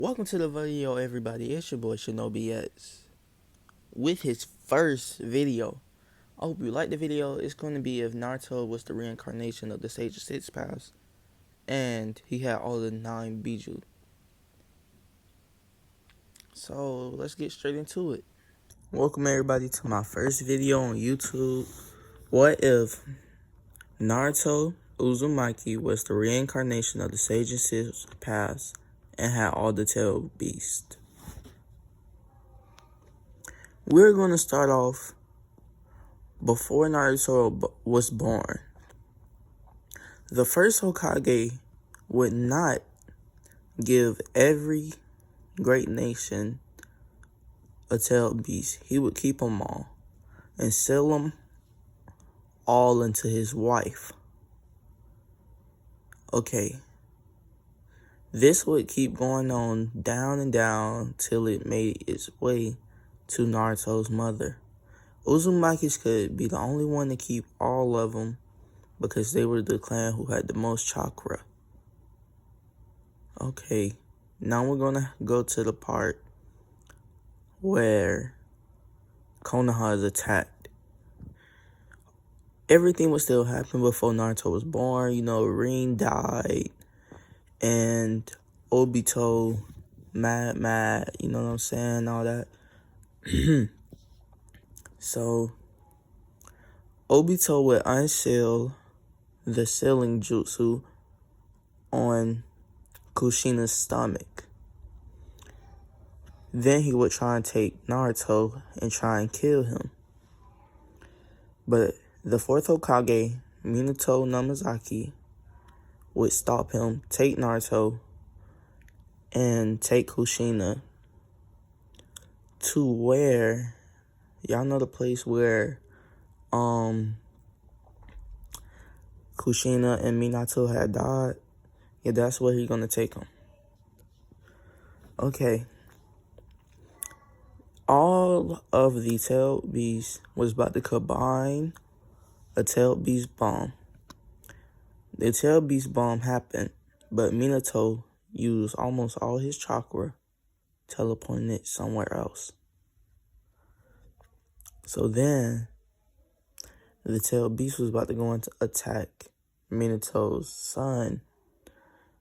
Welcome to the video, everybody. It's your boy Shinobi X with his first video. I hope you like the video. It's going to be if Naruto was the reincarnation of the Sage of Six Paths and he had all the 9 Biju. So let's get straight into it. Welcome everybody to my first video on YouTube. What if Naruto Uzumaki was the reincarnation of the Sage of Six Paths and had all the tail beasts? We're going to start off before Naruto was born. The first Hokage would not give every great nation a tailed beast. He would keep them all and sell them all into his wife. Okay. This would keep going on down and down till it made its way to Naruto's mother. Uzumaki could be the only one to keep all of them because they were the clan who had the most chakra. Okay, now we're going to go to the part where Konoha is attacked. Everything was still happening before Naruto was born. You know, Rin died and Obito mad, you know what I'm saying, all that. So, Obito would unseal the sealing jutsu on Kushina's stomach. Then he would try and take Naruto and try and kill him. But the fourth Hokage, Minato Namazaki, would stop him, take Naruto, and take Kushina to where, y'all know the place where Kushina and Minato had died? Yeah, that's where he's gonna take him. Okay. All of the tailed beasts was about to combine a tailed beast bomb. The tailed beast bomb happened, but Minato used almost all his chakra, teleporting it somewhere else. So then, the tailed beast was about to go into attack Minato's son,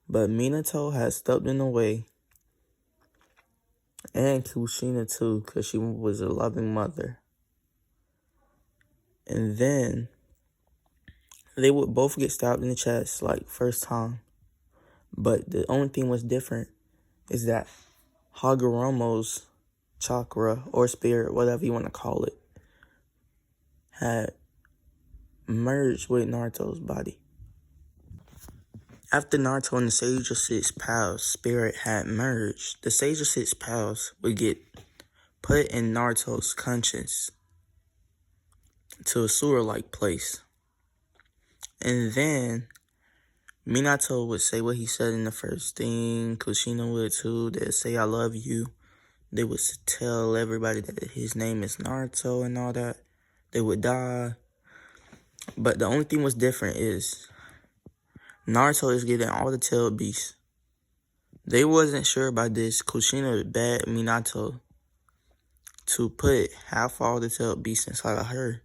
but Minato had stepped in the way, and Kushina too, because she was a loving mother. And then, they would both get stabbed in the chest, like, first time. But the only thing was different is that Hagoromo's chakra, or spirit, whatever you want to call it, had merged with Naruto's body. After Naruto and the Sage of Six Paths spirit had merged, the Sage of Six Paths would get put in Naruto's conscience to a sewer-like place. And then Minato would say what he said in the first thing. Kushina would too. They'd say, "I love you." They would tell everybody that his name is Naruto and all that. They would die. But the only thing was different is Naruto is getting all the tailed beasts. They wasn't sure about this. Kushina begged Minato to put half all the tailed beasts inside of her.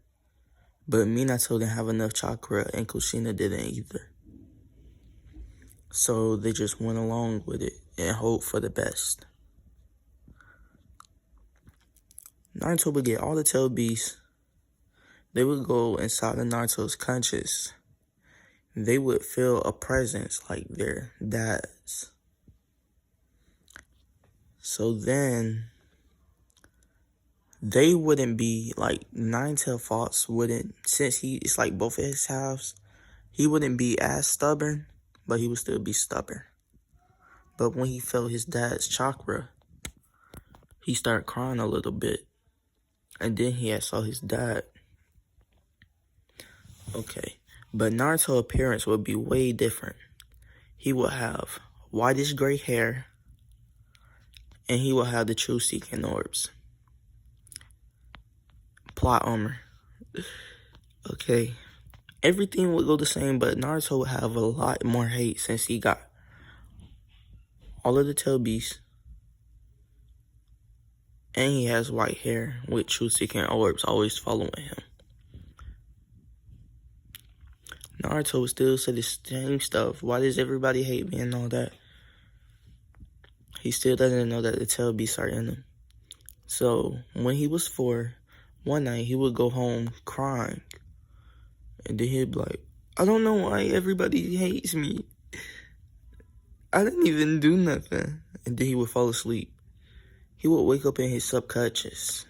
But Minato didn't have enough chakra and Kushina didn't either. So they just went along with it and hoped for the best. Naruto would get all the tailed beasts. They would go inside of Naruto's conscience. They would feel a presence like their dad's. So then, they wouldn't be, like, Nine-Tailed Fox wouldn't, since it's like both of his halves, he wouldn't be as stubborn, but he would still be stubborn. But when he felt his dad's chakra, he started crying a little bit. And then he had saw his dad. Okay. But Naruto's appearance would be way different. He would have whitish gray hair. And he would have the true seeking orbs. Plot armor. Okay. Everything would go the same, but Naruto would have a lot more hate since he got all of the tail beasts, And he has white hair with truth-seeking orbs always following him. Naruto would still say the same stuff. Why does everybody hate me and all that? He still doesn't know that the tail beasts are in him. So, when he was 4, one night he would go home crying. And then he'd be like, I don't know why everybody hates me. I didn't even do nothing. And then he would fall asleep. He would wake up in his subconscious.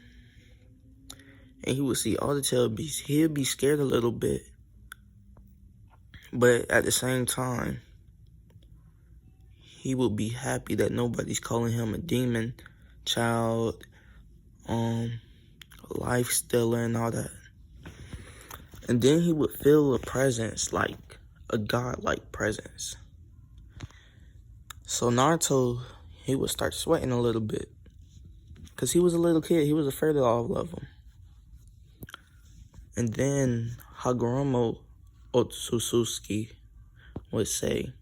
And he would see all the tail beasts. He'd be scared a little bit. But at the same time, he would be happy that nobody's calling him a demon, child, life stealer and all that. And then he would feel a presence, like a godlike presence. So Naruto, he would start sweating a little bit. Because he was a little kid, he was afraid of all of them. And then Hagoromo Otsutsuki would say,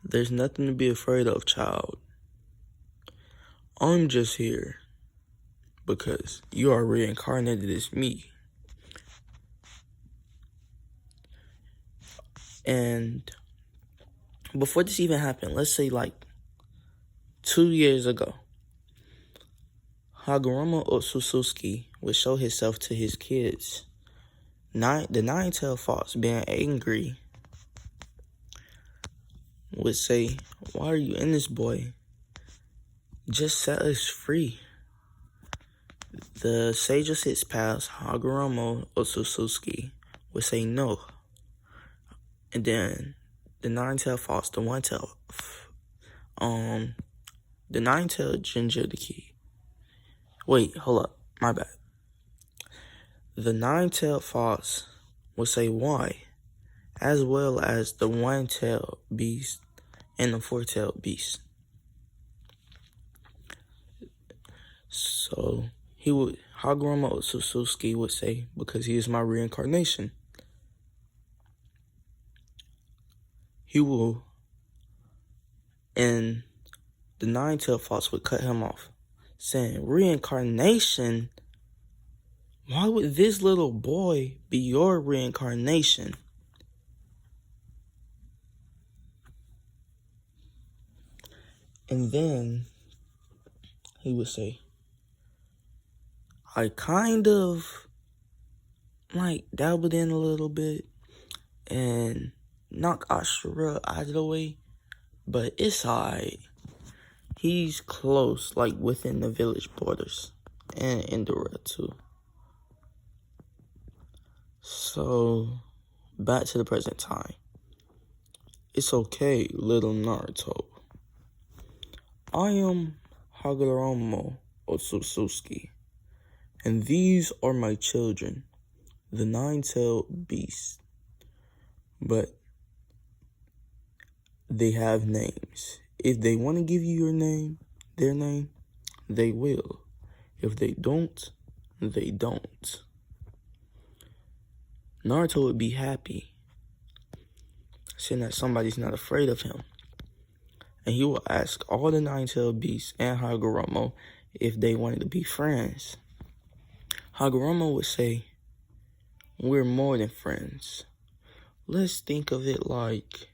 there's nothing to be afraid of, child. I'm just here because you are reincarnated as me. And before this even happened, let's say like 2 years ago, Hagoromo Otsutsuki would show himself to his kids. The Nine-Tailed Fox, being angry, would say, why are you in this, boy? Just set us free. The Sage of Six Paths, Hagoromo Otsutsuki, would say no. And then the Nine-Tailed Fox, the Nine-Tailed Jinchuriki. Wait, hold up, my bad. The Nine-Tailed Fox would say why, as well as the One-Tailed Beast and the Four-Tailed Beast. So Hagoromo Otsutsuki would say, because he is my reincarnation. He will, and the Nine-Tailed Fox would cut him off, saying, reincarnation? Why would this little boy be your reincarnation? And then he would say, I kind of like dabbled in a little bit and knocked Ashura out of the way, but it's alright. He's close, like within the village borders, and Indra too. So, back to the present time. It's okay, little Naruto. I am Hagoromo Otsutsuki, and these are my children, the Nine-Tailed Beasts. But they have names. If they want to give you their name, they will. If they don't, they don't. Naruto would be happy, seeing that somebody's not afraid of him. And he will ask all the Nine-Tailed Beasts and Hagoromo if they wanted to be friends. Hagoromo would say, we're more than friends. Let's think of it like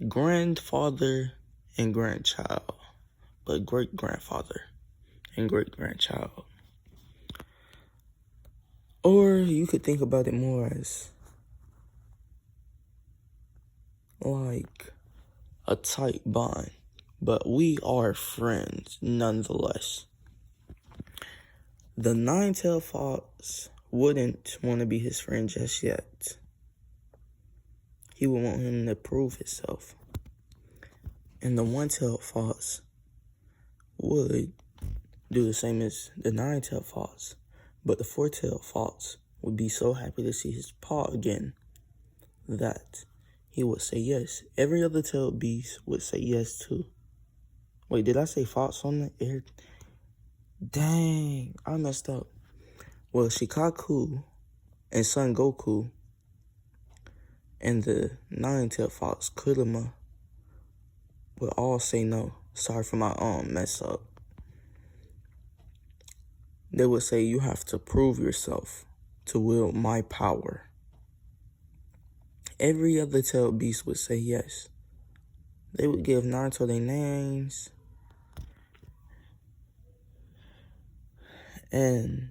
grandfather and grandchild, but great-grandfather and great-grandchild. Or you could think about it more as like a tight bond, but we are friends nonetheless. The Nine-Tailed Fox wouldn't want to be his friend just yet. He would want him to prove himself. And the One-Tailed Fox would do the same as the Nine-Tailed Fox. But the Four-Tailed Fox would be so happy to see his paw again that he would say yes. Every other tailed beast would say yes too. Wait, did I say fox on the air? Dang, I messed up. Well, Shikaku and Son Goku and the Nine-Tailed Fox, Kurama, would all say no. Sorry for my mess up. They would say you have to prove yourself to wield my power. Every other tailed beast would say yes. They would give Naruto their names, and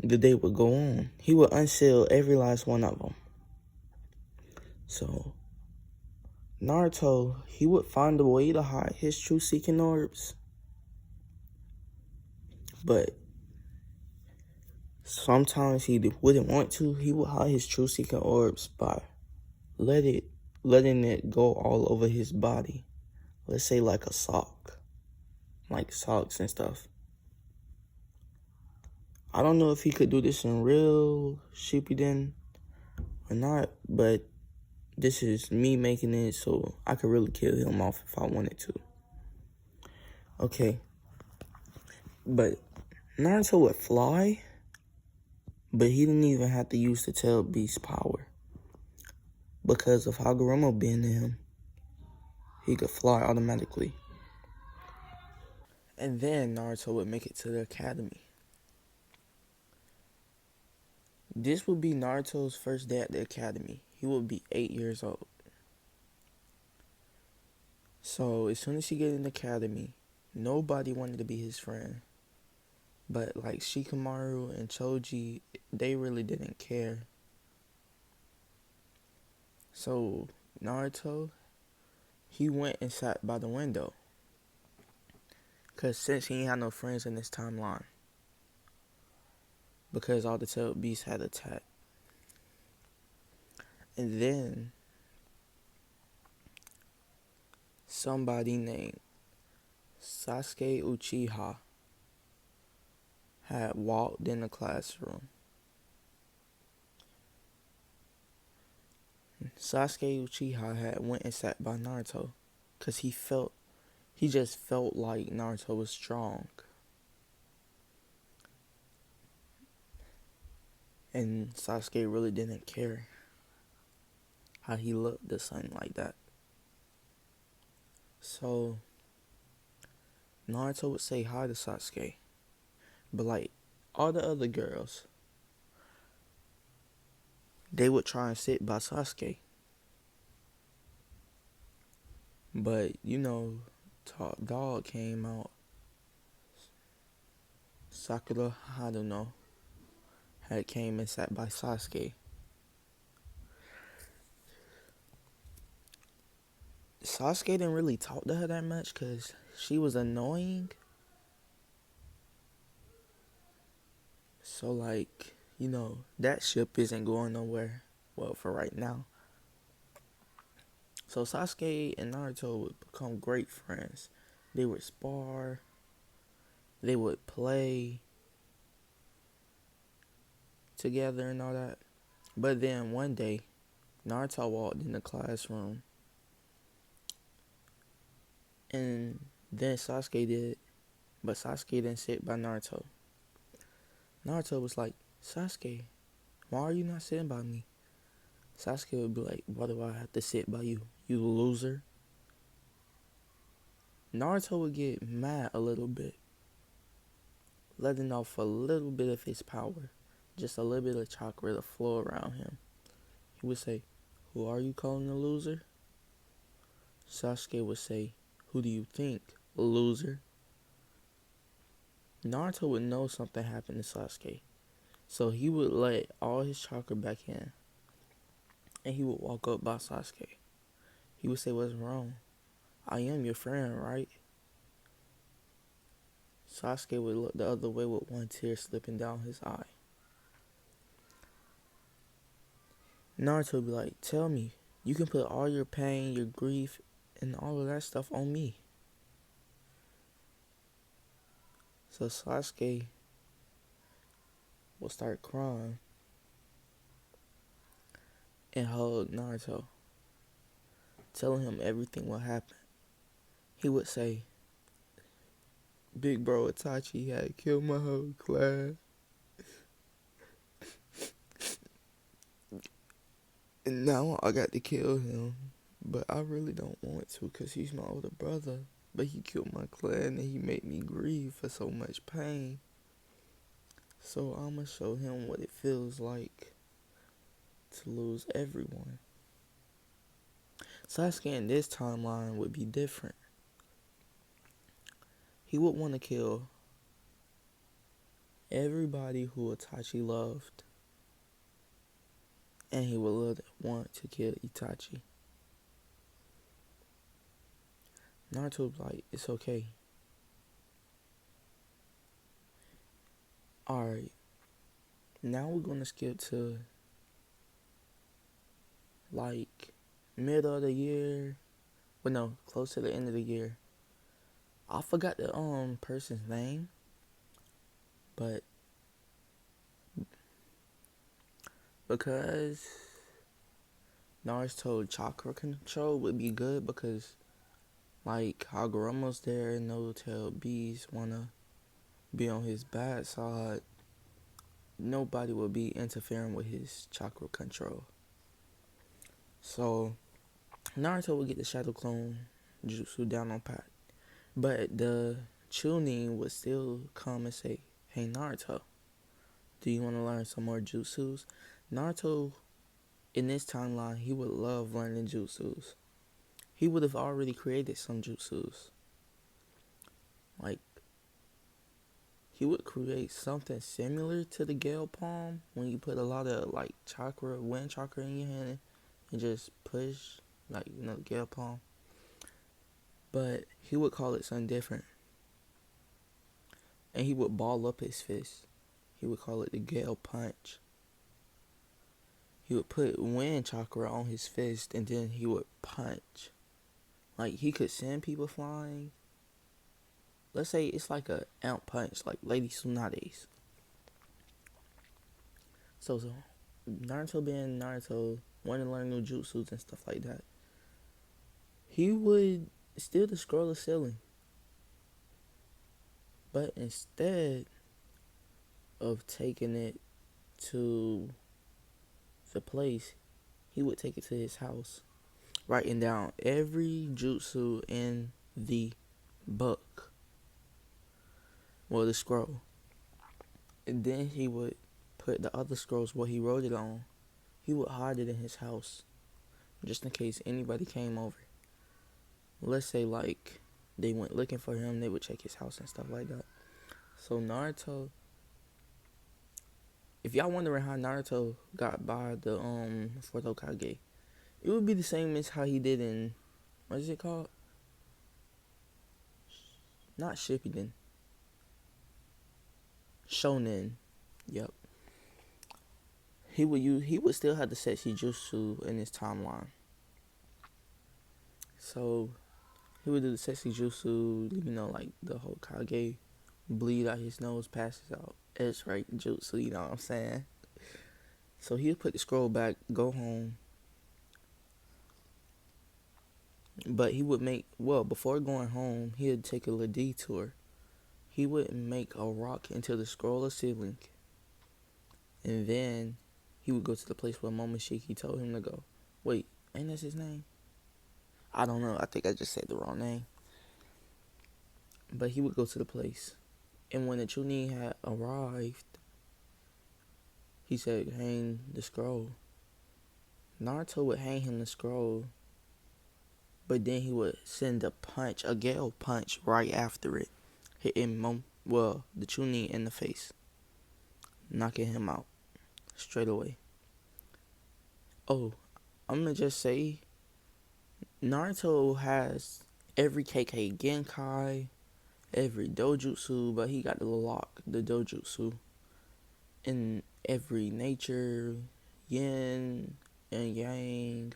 the day would go on. He would unseal every last one of them. So Naruto, he would find a way to hide his truth seeking orbs, but sometimes he wouldn't want to. He would hide his truth seeking orbs by letting it go all over his body. Let's say like a sock, like socks and stuff. I don't know if he could do this in real Shippuden or not, but this is me making it so I could really kill him off if I wanted to. Okay. But Naruto would fly, but he didn't even have to use the tail beast power. Because of Hagoromo being in him, he could fly automatically. And then Naruto would make it to the academy. This would be Naruto's first day at the academy. He would be 8 years old. So as soon as he get in the academy, nobody wanted to be his friend. But like Shikamaru and Choji, they really didn't care. So Naruto, he went and sat by the window. Because since he ain't had no friends in this timeline. Because all the tailed beasts had attacked. And then somebody named Sasuke Uchiha had walked in the classroom. Sasuke Uchiha had went and sat by Naruto because he just felt like Naruto was strong. And Sasuke really didn't care how he looked to something like that. So Naruto would say hi to Sasuke. But like all the other girls, they would try and sit by Sasuke. But you know, Top Dog came out. Sakura Haruno had came and sat by Sasuke. Sasuke didn't really talk to her that much because she was annoying. So like, you know, that ship isn't going nowhere. Well, for right now. So Sasuke and Naruto would become great friends. They would spar. They would play together and all that. But then one day, Naruto walked in the classroom. And then Sasuke did. But Sasuke didn't sit by Naruto. Naruto was like, Sasuke, why are you not sitting by me? Sasuke would be like, why do I have to sit by you, you loser? Naruto would get mad a little bit, letting off a little bit of his power, just a little bit of chakra to flow around him. He would say, who are you calling a loser? Sasuke would say, who do you think, loser? Naruto would know something happened to Sasuke, so he would let all his chakra back in, and he would walk up by Sasuke. He would say, what's wrong? I am your friend, right? Sasuke would look the other way with one tear slipping down his eye. Naruto would be like, tell me, you can put all your pain, your grief, and all of that stuff on me. So Sasuke will start crying and hug Naruto, telling him everything will happen. He would say, big bro Itachi had killed my whole class. And now I got to kill him. But I really don't want to because he's my older brother. But he killed my clan and he made me grieve for so much pain. So I'ma show him what it feels like to lose everyone. Sasuke in this timeline would be different. He would want to kill everybody who Itachi loved, and he would want to kill Itachi. Naruto's like, it's okay. Alright, now we're gonna skip to like middle of the year. Well, no, close to the end of the year. I forgot the person's name, but because Naruto chakra control would be good, because like Hagoromo's there and no tail bees wanna be on his bad side, nobody will be interfering with his chakra control. So Naruto would get the Shadow Clone Jutsu down on pat. But the Chunin would still come and say, hey Naruto, do you want to learn some more jutsus? Naruto, in this timeline, he would love learning jutsus. He would have already created some jutsus. Like, he would create something similar to the Gale Palm, when you put a lot of like chakra, wind chakra in your hand and just push, like, the Gale Palm. But he would call it something different. And he would ball up his fist. He would call it the Gale Punch. He would put wind chakra on his fist and then he would punch. Like, he could send people flying. Let's say it's like a ant punch, like Lady Tsunade's. So Naruto being Naruto, wanting to learn new jutsus and stuff like that, he would steal the scroll of sealing. But instead of taking it to the place, he would take it to his house, writing down every jutsu in the book, well, the scroll. And then he would put the other scrolls, what he wrote it on, he would hide it in his house, just in case anybody came over. Let's say like they went looking for him, they would check his house and stuff like that. So Naruto, if y'all wondering how Naruto got by the fourth Hokage, it would be the same as how he did in, what is it called? Not Shippuden. Shonen. Yep. He would still have the Setsu Jutsu in his timeline. So he would do the Setsu Jutsu, like the Hokage bleed out his nose, passes out. X-ray Jutsu, you know what I'm saying? So he would put the scroll back, go home. But he would before going home, he would take a little detour. He would make a rock into the scroll of sealing. And then he would go to the place where Momoshiki told him to go. Wait, ain't that his name? I don't know. I think I just said the wrong name. But he would go to the place. And when the Chunin had arrived, he said, hang the scroll. Naruto would hang him the scroll. But then he would send a Gale punch right after it. Hitting the Chunin in the face. Knocking him out. Straight away. Oh, I'm gonna just say, Naruto has every KK Genkai, every dojutsu, but he got the lock, the dojutsu, in every nature, yin and yang,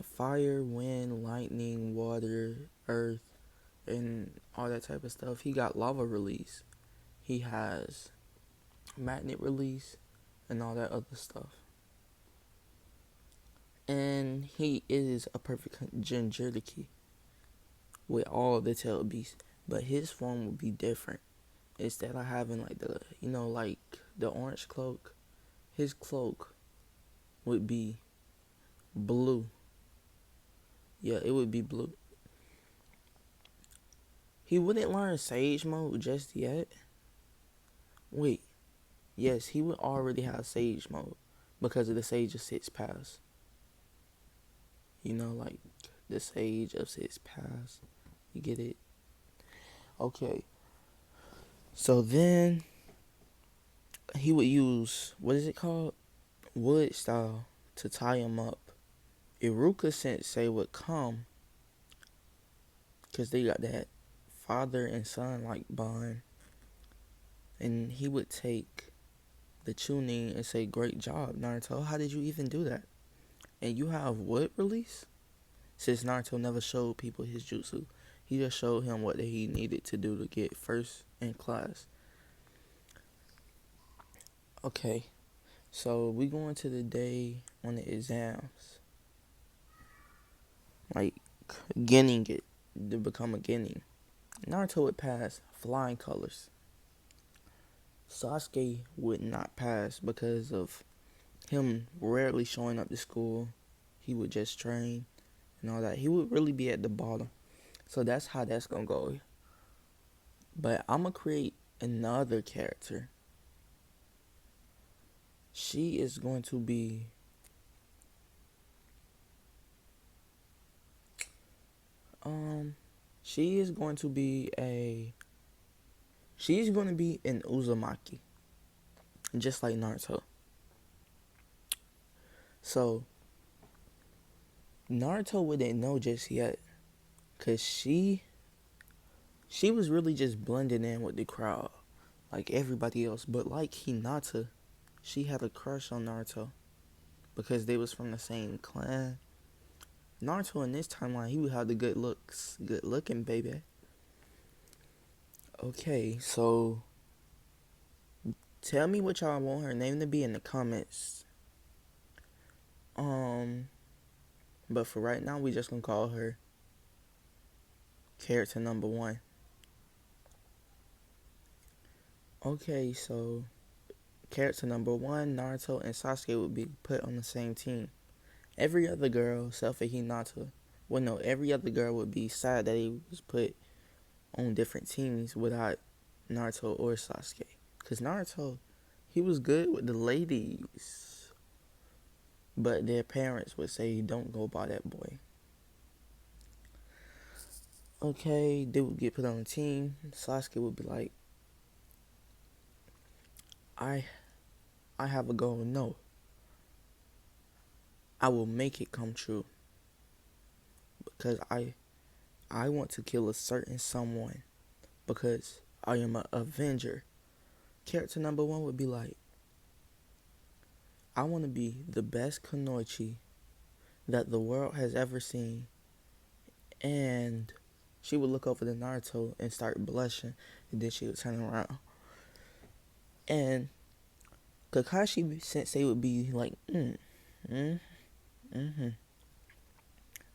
fire, wind, lightning, water, earth, and all that type of stuff. He got lava release. He has magnet release and all that other stuff. And he is a perfect Jinchuriki with all the tail beasts. But his form would be different. Instead of having like like the orange cloak, his cloak would be blue. Yeah, it would be blue. He wouldn't learn Sage Mode just yet. Wait, Yes, he would already have Sage mode because of the Sage of Six Paths. You know, like the Sage of Six Paths. You get it? Okay. So then he would use, what is it called? Wood style to tie him up. Iruka Sensei would come because they got that father and son like bond. And he would take the tuning and say, "Great job, Naruto. How did you even do that? And you have what release?" Since Naruto never showed people his jutsu, he just showed him what he needed to do to get first in class. Okay, so we going to the day on the exams. Like, getting it to become a Genin. Naruto would pass flying colors. Sasuke would not pass because of him rarely showing up to school. He would just train and all that. He would really be at the bottom. So that's how that's gonna go. But I'm gonna create another character. She is going to be she is going to be she's going to be an Uzumaki, just like Naruto. So Naruto wouldn't know just yet, cause she was really just blending in with the crowd, like everybody else. But like Hinata, she had a crush on Naruto because they was from the same clan. Naruto in this timeline, he would have the good looks, good looking baby. Okay, so tell me what y'all want her name to be in the comments. But for right now, we just gonna call her character number 1. Okay, so character number 1, Naruto and Sasuke would be put on the same team. Every other girl, except for Hinata, well, no, every other girl would be sad that he was put on different teams without Naruto or Sasuke. Because Naruto, he was good with the ladies, but their parents would say, "Don't go by that boy." Okay, they would get put on the team. Sasuke would be like, I have a goal. No, I will make it come true because I want to kill a certain someone because I am an Avenger. Character number 1 would be like, I want to be the best Kunoichi that the world has ever seen. And she would look over to Naruto and start blushing, and then she would turn around. And Kakashi Sensei would be like,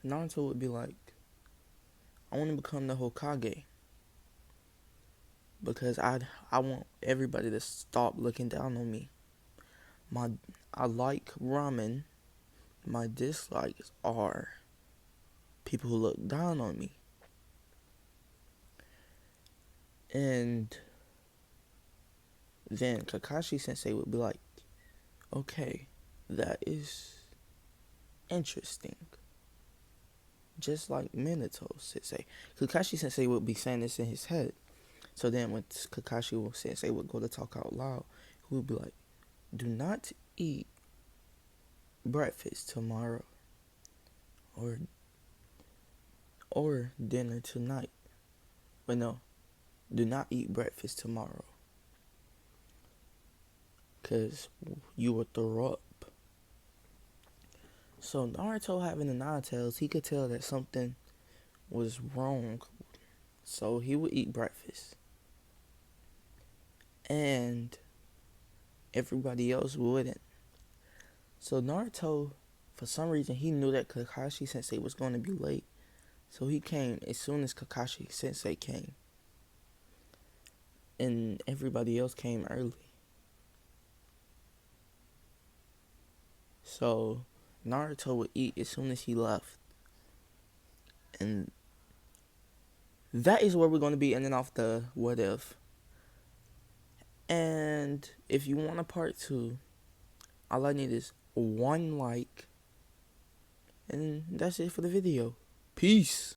Naruto would be like, I want to become the Hokage because I want everybody to stop looking down on me. I like ramen. My dislikes are people who look down on me. And then Kakashi Sensei would be like, okay, that is interesting. Just like Minato Sensei. Kakashi Sensei would be saying this in his head. So then when Kakashi Sensei would go to talk out loud, he would be like, do not eat breakfast tomorrow or dinner tonight. But no, do not eat breakfast tomorrow because you will throw up. So Naruto having the Nine Tails, he could tell that something was wrong. So he would eat breakfast. And everybody else wouldn't. So Naruto, for some reason, he knew that Kakashi Sensei was going to be late. So he came as soon as Kakashi Sensei came. And everybody else came early. So Naruto would eat as soon as he left. And that is where we're going to be ending off the what if. And if you want a part 2, all I need is 1 like. And that's it for the video. Peace.